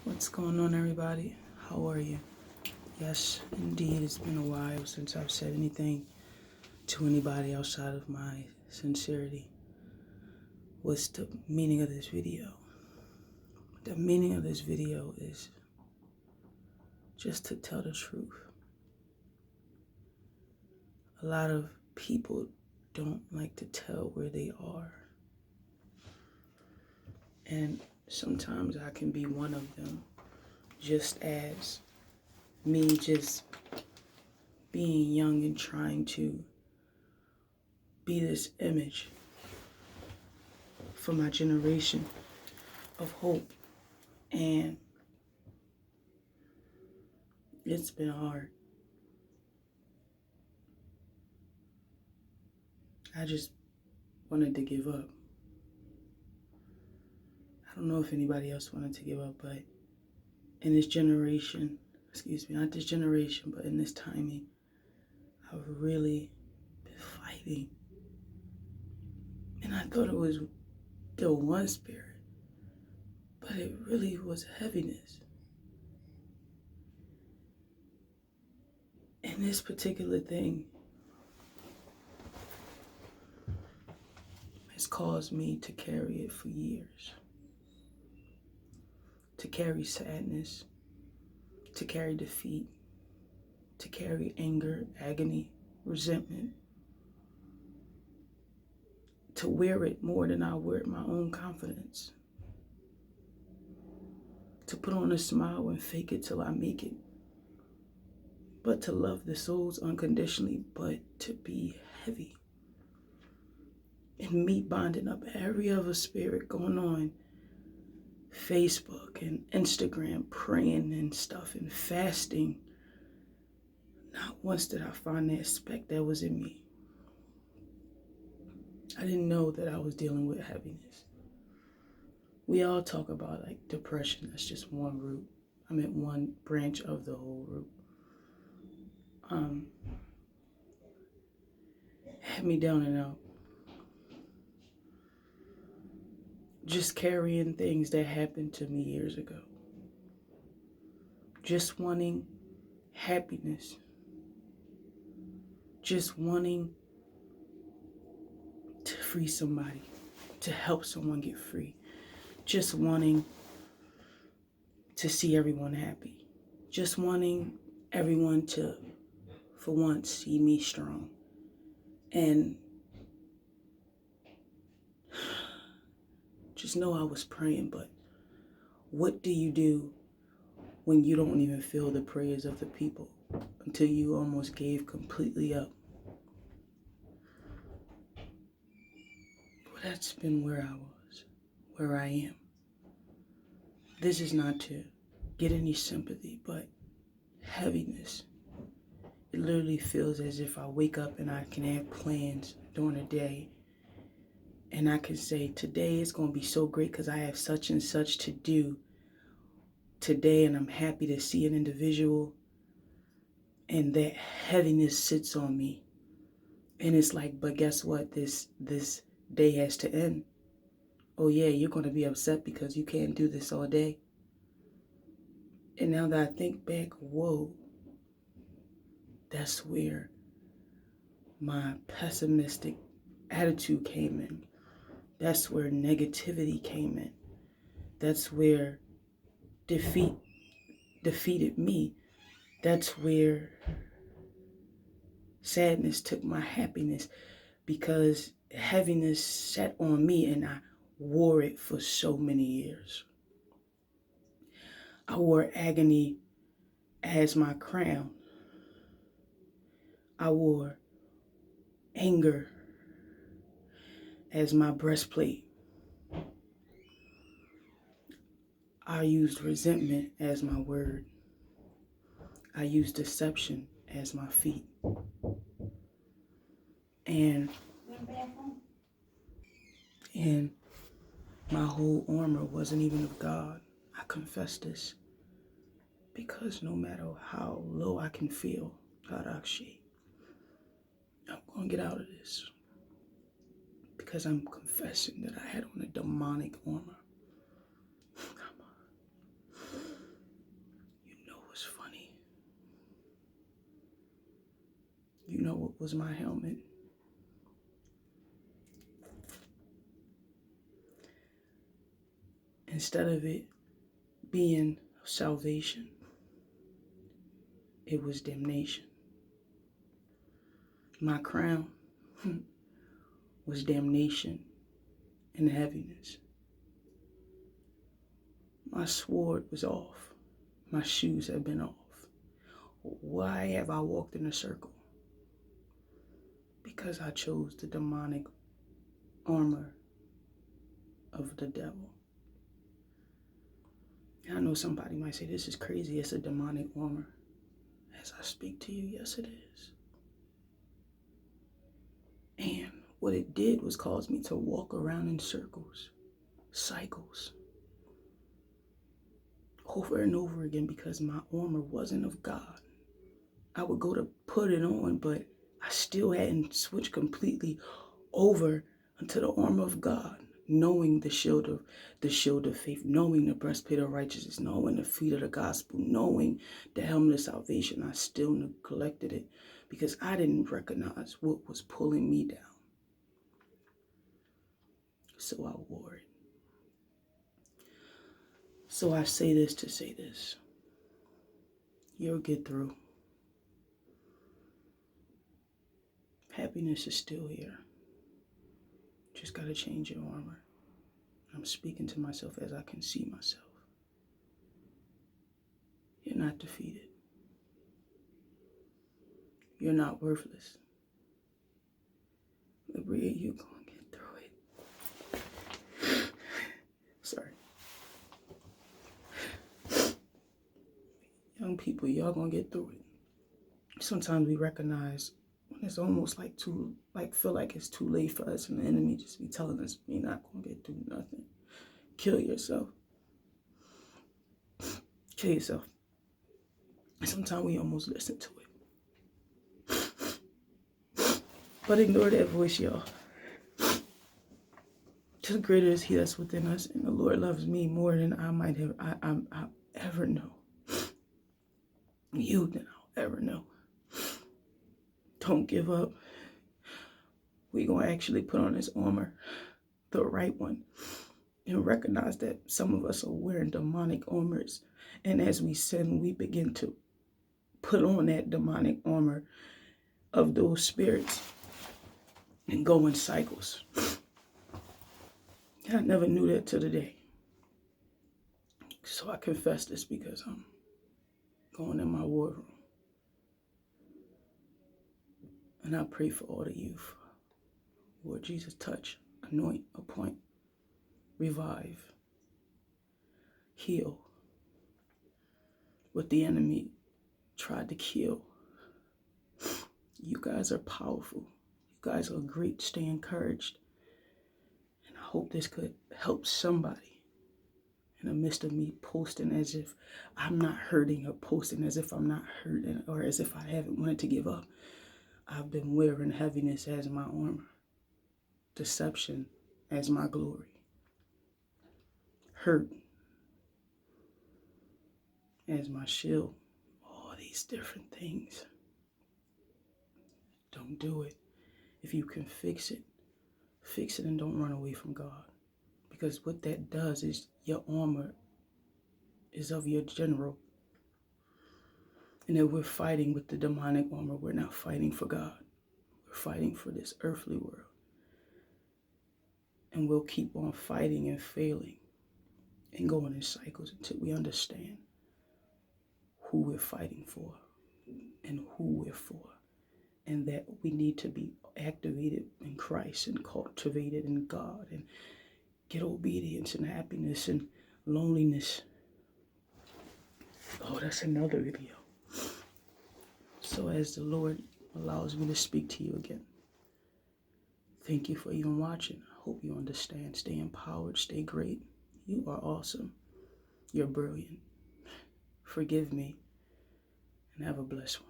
What's going on, everybody? How are you? Yes, indeed, it's been a while since I've said anything to anybody outside of my sincerity. What's the meaning of this video? The meaning of this video is just to tell the truth. A lot of people don't like to tell where they are. And sometimes I can be one of them, just as me just being young and trying to be this image for my generation of hope. And it's been hard. I just wanted to give up. I don't know if anybody else wanted to give up, but in this generation, not this generation, but in this timing, I've really been fighting. And I thought it was the one spirit, but it really was heaviness. And this particular thing has caused me to carry it for years. To carry sadness, to carry defeat, to carry anger, agony, resentment, to wear it more than I wear my own confidence, to put on a smile and fake it till I make it, but to love the souls unconditionally, but to be heavy. And me bonding up every other spirit going on Facebook and Instagram, praying and stuff and fasting. Not once did I find that speck that was in me. I didn't know that I was dealing with heaviness. We all talk about like depression. That's just one root. I meant one branch of the whole root. Had me down and out. Just carrying things that happened to me years ago. Just wanting happiness. Just wanting to free somebody, to help someone get free. Just wanting to see everyone happy. Just wanting everyone to, for once, see me strong. And just know I was praying, but what do you do when you don't even feel the prayers of the people until you almost gave completely up? Well, that's been where I was, where I am. This is not to get any sympathy, but heaviness. It literally feels as if I wake up and I can have plans during the day. And I can say, today is going to be so great because I have such and such to do today. And I'm happy to see an individual. And that heaviness sits on me. And it's like, but guess what? This day has to end. Oh yeah, you're going to be upset because you can't do this all day. And now that I think back, whoa, that's where my pessimistic attitude came in. That's where negativity came in. That's where defeat defeated me. That's where sadness took my happiness, because heaviness sat on me and I wore it for so many years. I wore agony as my crown. I wore anger as my breastplate. I used resentment as my word. I used deception as my feet. And my whole armor wasn't even of God. I confess this because no matter how low I can feel, Harashi, I'm going to get out of this because I'm confessing that I had on a demonic armor. know it was my helmet. Instead of it being salvation, it was damnation. My crown was damnation and heaviness. My sword was off. My shoes had been off. Why have I walked in a circle? Because I chose the demonic armor of the devil. And I know somebody might say, this is crazy. It's a demonic armor. As I speak to you, yes it is. And what it did was cause me to walk around in circles, cycles, over and over again, because my armor wasn't of God. I would go to put it on, but I still hadn't switched completely over into the armor of God, knowing the shield of faith, knowing the breastplate of righteousness, knowing the feet of the gospel, knowing the helmet of salvation. I still neglected it because I didn't recognize what was pulling me down. So I wore it. So I say this to say this. You'll get through. Happiness is still here. Just got to change your armor. I'm speaking to myself as I can see myself. You're not defeated. You're not worthless. Libria, you're going to get through it. Sorry. Young people, y'all going to get through it. Sometimes we recognize when it's almost feel like it's too late for us, and the enemy just be telling us we're not going to get through nothing. Kill yourself. Kill yourself. Sometimes we almost listen to it. But ignore that voice, y'all. Just greater is he that's within us, and the Lord loves me more than I ever know. You than I'll ever know. Don't give up. We're going to actually put on this armor, the right one, and recognize that some of us are wearing demonic armors. And as we sin, we begin to put on that demonic armor of those spirits and go in cycles. I never knew that till today. So I confess this because I'm going in my war room. And I pray for all the youth. Lord Jesus, touch, anoint, appoint, revive, heal what the enemy tried to kill. You guys are powerful. You guys are great. Stay encouraged. And I hope this could help somebody in the midst of me posting as if I'm not hurting, or posting as if I'm not hurting, or as if I haven't wanted to give up. I've been wearing heaviness as my armor, deception as my glory, hurt as my shield. All these different things. Don't do it. If you can fix it and don't run away from God. Because what that does is your armor is of your general. And if we're fighting with the demonic armor, we're not fighting for God. We're fighting for this earthly world. And we'll keep on fighting and failing and going in cycles until we understand who we're fighting for and who we're for. And that we need to be activated in Christ and cultivated in God and get obedience and happiness and loneliness. Oh, that's another video. So as the Lord allows me to speak to you again, thank you for even watching. I hope you understand. Stay empowered. Stay great. You are awesome. You're brilliant. Forgive me and have a blessed one.